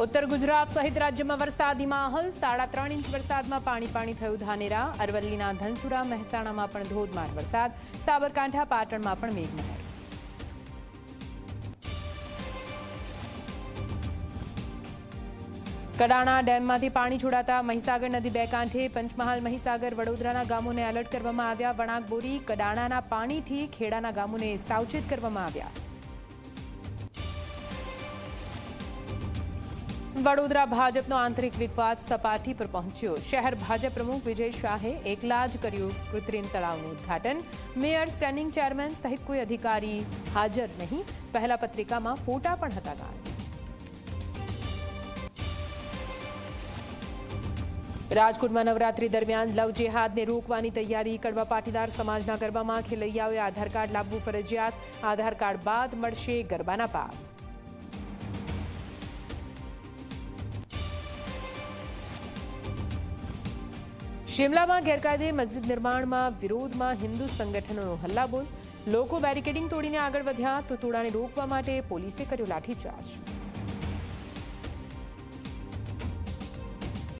उत्तर गुजरात सहित राज्य में वरसादी माहौल 3.5 इंच वरसाद में पाणी थयुं धानेरा। अरवल्लीना धनसुरा महेसाणा में पण धोधमार वरसाद। साबरकांठा पाटण में पण मेघमहेर। कडाणा डेम में पाणी छोड़ाता महीसागर नदी बे कांठे। पंचमहाल महीसागर वडोदराना गामोने एलर्ट करवामां आव्या। वणाक बोरी कडाणाना पाणीथी खेड़ाना गामोने सावचेत करवामां आव्या। वडोदरा भाजपनो आंतरिक विवाद सपाटी पर पहुंच्यो। शहर भाजप प्रमुख विजय शाहे एकला ज कर्युं कृत्रिम तळावनुं उद्घाटन। मेयर, स्टेन्डिंग चेरमेन सहित कोई अधिकारी हाजर नहीं। पहला पत्रिका में फोटा पण हता गाळ। राजकोट में नवरात्रि दरमियान लव जेहाद ने रोकवानी तैयारी। कड़वा पाटीदार समाजना गरबामां खेलैयाओए आधार कार्ड लाववुं फरजियात। आधार कार्ड बाद मळशे गरबाना पास। शिमला में गैरकायदे मस्जिद निर्माण में विरोध में हिंदू संगठनों हल्लाबोल। लोको बेरिकेडिंग तोड़ीने आगळ वध्या तो टोळाने रोकवा माटे पोलीसे कर्यो लाठीचार्ज।